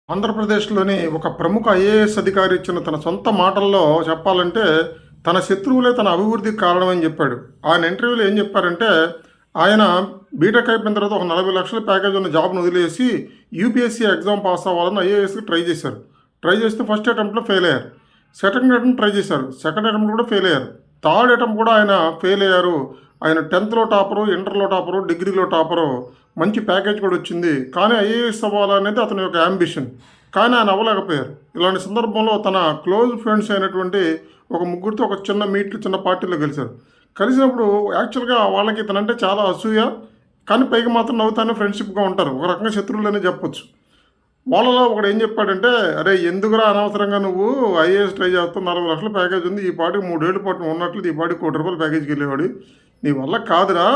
ఆంధ్రప్రదేశ్‌లోని ఒక ప్రముఖ ఐఏఎస్ అధికారి ఇచ్చిన తన సొంత మాటల్లో చెప్పాలంటే, తన శత్రువులే తన అభివృద్ధికి కారణమని చెప్పాడు. ఆయన ఇంటర్వ్యూలో ఏం చెప్పారంటే, ఆయన బీటెక్ అయిపోయిన తర్వాత ఒక 40,00,000 ప్యాకేజ్ ఉన్న జాబ్‌ని వదిలేసి యూపీఎస్సీ ఎగ్జామ్ పాస్ అవ్వాలని ఐఏఎస్‌కి ట్రై చేశారు. ట్రై చేస్తే ఫస్ట్ అటెంప్ట్‌లో ఫెయిల్ అయ్యారు. సెకండ్ అటెంప్ట్ ట్రై చేశారు. సెకండ్ అటెంప్ట్ కూడా ఫెయిల్ అయ్యారు. థర్డ్ అటెంప్ట్ కూడా ఆయన ఫెయిల్ అయ్యారు. ఆయన 10థ్‌లో టాపరు, ఇంటర్‌లో టాపరు, డిగ్రీలో టాపరు. మంచి ప్యాకేజ్ కూడా వచ్చింది. కానీ ఐఏఎస్ అవ్వాలనేది అతని యొక్క యాంబిషన్. కానీ ఆయన అవ్వలేకపోయారు. ఇలాంటి సందర్భంలో తన క్లోజ్ ఫ్రెండ్స్ అయినటువంటి ఒక ముగ్గురితో ఒక చిన్న పార్టీలో కలిశారు. కలిసినప్పుడు యాక్చువల్‌గా వాళ్ళకి ఇతనంటే చాలా అసూయ. కానీ పైకి మాత్రం నవ్వుతానే ఫ్రెండ్‌షిప్‌గా ఉంటారు. ఒక రకంగా శత్రువులనే చెప్పొచ్చు. వాళ్ళలో ఒకడు ఏం చెప్పాడంటే, "అరేయ్! ఎందుకురా అనవసరంగా నువ్వు ఐఏఎస్ ట్రై చేస్తావు, 40,00,000 ప్యాకేజ్ ఉంది. ఈ పాటికి 3 ఏళ్ల పాటు నువ్వు ఉన్నట్లు ఈ పాటికి ₹1,00,00,000 ప్యాకేజ్‌కి వెళ్ళేవాడివి. నీ వల్ల కాదురా.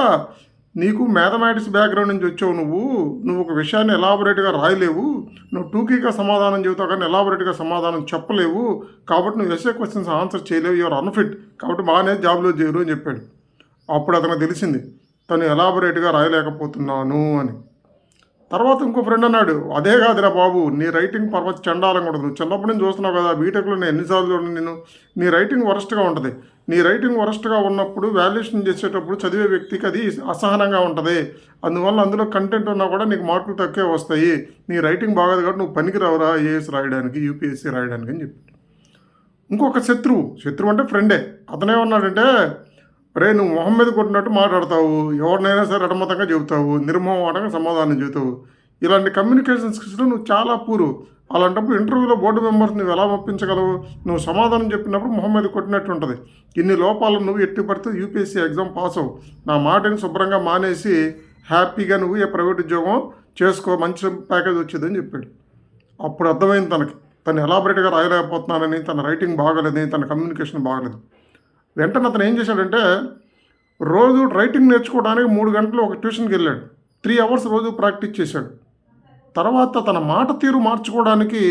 నీకు మ్యాథమెటిక్స్ బ్యాక్‌గ్రౌండ్ నుంచి వచ్చావు నువ్వు. నువ్వు ఒక విషయాన్ని ఎలాబొరేట్‌గా రాయలేవు. నువ్వు టూకీగా సమాధానం చెబుతావు కానీ ఎలాబొరేట్‌గా సమాధానం చెప్పలేవు. కాబట్టి నువ్వు ఎస్ఏ క్వెషన్స్ ఆన్సర్ చేయలేవు. You are unfit. కాబట్టి బాగానే జాబ్‌లో చేరు" అని చెప్పాడు. అప్పుడు అతనికి తెలిసింది, తను ఎలాబొరేట్‌గా రాయలేకపోతున్నాను అని. తర్వాత ఇంకో ఫ్రెండ్ అన్నాడు, "అదే కాదురా బాబు, నీ రైటింగ్ పర్వత చండాలంగా ఉంటుంది. నువ్వు చిన్నప్పటి నుంచి చూస్తున్నావు కదా, బీటెక్లో నేను ఎన్నిసార్లు చూడండి నేను. నీ రైటింగ్ వరస్ట్గా ఉంటుంది. నీ రైటింగ్ వరస్ట్గా ఉన్నప్పుడు వాల్యుయేషన్ చేసేటప్పుడు చదివే వ్యక్తికి అది అసహనంగా ఉంటుంది. అందువల్ల అందులో కంటెంట్ ఉన్నా కూడా నీకు మార్కులు తక్కువే వస్తాయి. నీ రైటింగ్ బాగోదు కాబట్టి నువ్వు పనికి రావురా ఐఏఎస్ రాయడానికి, యూపీఎస్సీ రాయడానికి" అని చెప్పి. ఇంకొక శత్రువు అంటే ఫ్రెండే. అతనేమన్నాడంటే, "రే, నువ్వు మొహం మీద కొట్టినట్టు మాట్లాడతావు. ఎవరినైనా సరే అడమతంగా చెబుతావు. నిర్మోహమాటంగా సమాధానం చెబుతావు. ఇలాంటి కమ్యూనికేషన్ స్కిల్స్లో నువ్వు చాలా పూరు. అలాంటప్పుడు ఇంటర్వ్యూలో బోర్డు మెంబర్స్ నువ్వు ఎలా ఒప్పించగలవు? నువ్వు సమాధానం చెప్పినప్పుడు మొహం మీద కొట్టినట్టు ఉంటుంది. ఇన్ని లోపాలను నువ్వు ఎట్టి పడితే యూపీఎస్సీ ఎగ్జామ్ పాస్ అవ్వు. నా మాటని శుభ్రంగా మానేసి హ్యాపీగా నువ్వు ఏ ప్రైవేట్ ఉద్యోగం చేసుకో, మంచి ప్యాకేజ్ వచ్చేదని చెప్పాడు. అప్పుడు అర్థమైంది తనకి, తను ఎలాబొరేట్గా రాయలేకపోతున్నానని, తన రైటింగ్ బాగలేదని, తన కమ్యూనికేషన్ బాగలేదు. వెంటనే అతను ఏం చేశాడంటే, రోజు రైటింగ్ నేర్చుకోవడానికి 3 గంటలు ఒక ట్యూషన్కి వెళ్ళాడు. 3 అవర్స్ రోజు ప్రాక్టీస్ చేశాడు. తర్వాత తన మాట తీరు మార్చుకోవడానికి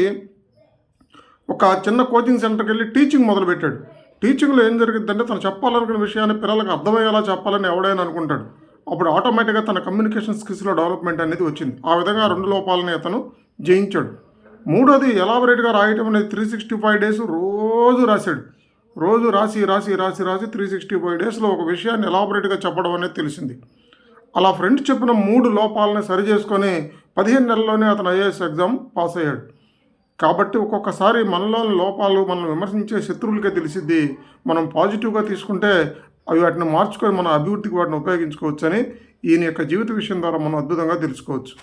ఒక చిన్న కోచింగ్ సెంటర్కి వెళ్ళి టీచింగ్ మొదలుపెట్టాడు. టీచింగ్లో ఏం జరిగిద్దంటే, తను చెప్పాలనుకున్న విషయాన్ని పిల్లలకు అర్థమయ్యేలా చెప్పాలని ఎవడైనా అనుకుంటాడు. అప్పుడు ఆటోమేటిక్గా తన కమ్యూనికేషన్ స్కిల్స్లో డెవలప్మెంట్ అనేది వచ్చింది. ఆ విధంగా 2 లోపాలని అతను జయించాడు. మూడోది ఎలాబొరేట్గా రాయటం అనేది 365 డేస్ రోజు రాశాడు. రోజు రాసి 365 డేస్లో ఒక విషయాన్ని ఎలాబొరేట్గా చెప్పడం అనేది తెలిసింది. అలా ఫ్రెండ్ చెప్పిన 3 లోపాలని సరి చేసుకొని 15 నెలల్లోనే అతను ఐఏఎస్ ఎగ్జామ్ పాస్ అయ్యాడు. కాబట్టి ఒక్కొక్కసారి మనలోని లోపాలు మనం విమర్శించే శత్రువులకే తెలిసిద్ది. మనం పాజిటివ్గా తీసుకుంటే అవి వాటిని మార్చుకొని మన అభివృద్ధికి వాటిని ఉపయోగించుకోవచ్చని ఈయన యొక్క జీవిత విషయం ద్వారా మనం అద్భుతంగా తెలుసుకోవచ్చు.